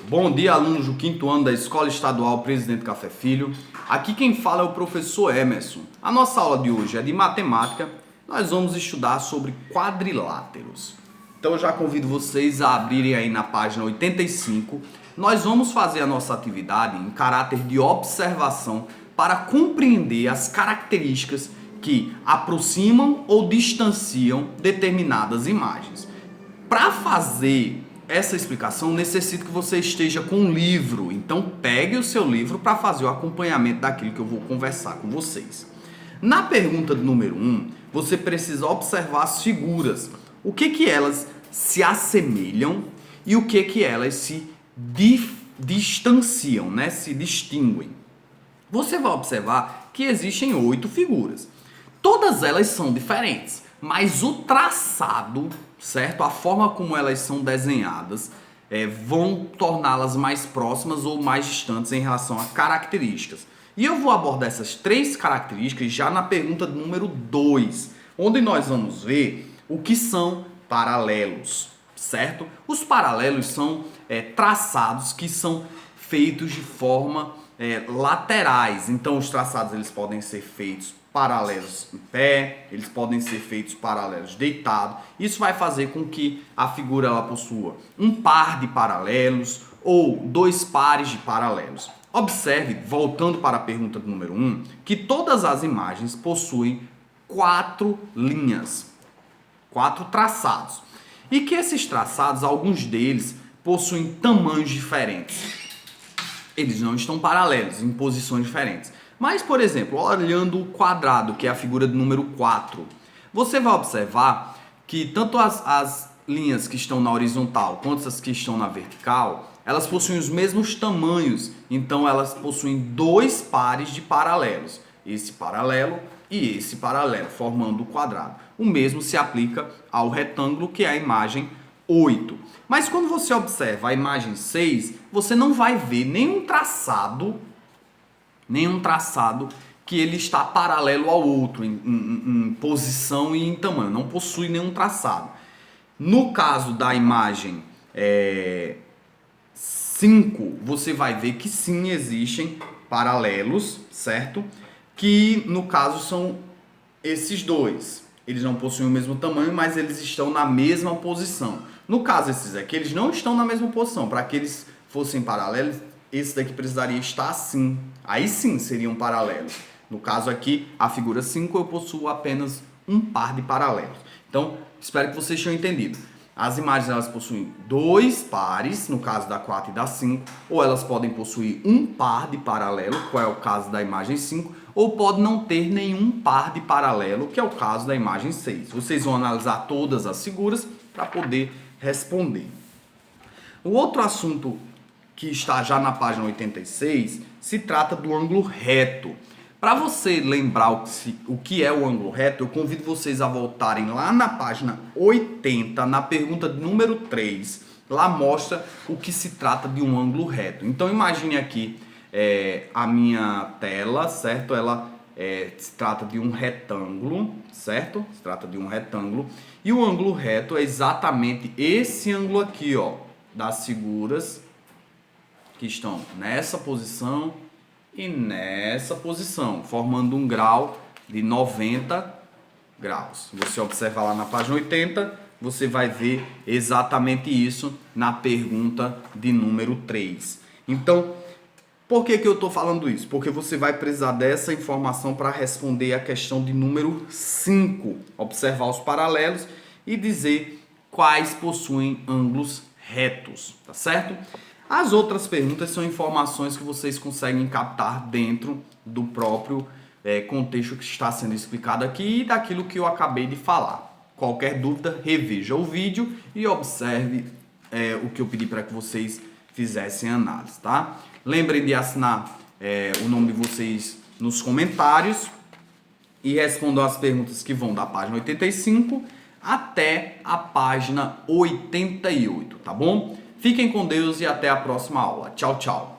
Bom dia, alunos do quinto ano da Escola Estadual Presidente Café Filho. Aqui quem fala é o professor Emerson. A nossa aula de hoje é de matemática. Nós vamos estudar sobre quadriláteros. Então eu já convido vocês a abrirem aí na página 85. Nós vamos fazer a nossa atividade em caráter de observação para compreender as características que aproximam ou distanciam determinadas imagens. Para fazer essa explicação, necessito que você esteja com um livro. Então pegue o seu livro para fazer o acompanhamento daquilo que eu vou conversar com vocês. Na pergunta número 1, você precisa observar as figuras. O que elas se assemelham e o que elas se distanciam, né? Se distinguem. Você vai observar que existem 8 figuras. Todas elas são diferentes, mas o traçado, certo? A forma como elas são desenhadas vão torná-las mais próximas ou mais distantes em relação a características. E eu vou abordar essas 3 características já na pergunta número 2, onde nós vamos ver o que são paralelos, certo? Os paralelos são traçados que são feitos de forma laterais. Então os traçados eles podem ser feitos paralelos em pé, eles podem ser feitos paralelos deitado. Isso vai fazer com que a figura ela possua um par de paralelos ou 2 pares de paralelos. Observe, voltando para a pergunta número 1, que todas as imagens possuem 4 linhas, 4 traçados. E que esses traçados, alguns deles, possuem tamanhos diferentes. Eles não estão paralelos, em posições diferentes. Mas, por exemplo, olhando o quadrado, que é a figura do número 4, você vai observar que tanto as linhas que estão na horizontal quanto as que estão na vertical, elas possuem os mesmos tamanhos. Então, elas possuem 2 pares de paralelos. Esse paralelo e esse paralelo, formando o quadrado. O mesmo se aplica ao retângulo, que é a imagem 8. Mas quando você observa a imagem 6, você não vai ver nenhum traçado que ele está paralelo ao outro em posição e em tamanho. Não possui nenhum traçado. No caso da imagem 5, você vai ver que sim, existem paralelos, certo? Que no caso são esses 2. Eles não possuem o mesmo tamanho, mas eles estão na mesma posição. No caso, esses aqui, eles não estão na mesma posição. Para que eles fossem paralelos, esse daqui precisaria estar assim. Aí sim seriam paralelos. No caso aqui, a figura 5, eu possuo apenas um par de paralelos. Então, espero que vocês tenham entendido. As imagens elas possuem 2 pares, no caso da 4 e da 5, ou elas podem possuir um par de paralelo, qual é o caso da imagem 5, ou pode não ter nenhum par de paralelo, que é o caso da imagem 6. Vocês vão analisar todas as figuras para poder responder. O outro assunto que está já na página 86 se trata do ângulo reto. Para você lembrar o que é o ângulo reto, eu convido vocês a voltarem lá na página 80, na pergunta número 3. Lá mostra o que se trata de um ângulo reto. Então imagine aqui a minha tela, certo? Ela se trata de um retângulo, certo? Se trata de um retângulo. E o ângulo reto é exatamente esse ângulo aqui, ó, das figuras que estão nessa posição e nessa posição, formando um grau de 90 graus. Se você observar lá na página 80, você vai ver exatamente isso na pergunta de número 3. Então, por que eu estou falando isso? Porque você vai precisar dessa informação para responder a questão de número 5. Observar os paralelos e dizer quais possuem ângulos retos, tá certo? As outras perguntas são informações que vocês conseguem captar dentro do próprio contexto que está sendo explicado aqui e daquilo que eu acabei de falar. Qualquer dúvida, reveja o vídeo e observe o que eu pedi para que vocês fizessem análise, tá? Lembrem de assinar o nome de vocês nos comentários e respondam as perguntas que vão da página 85 até a página 88, tá bom? Fiquem com Deus e até a próxima aula. Tchau, tchau.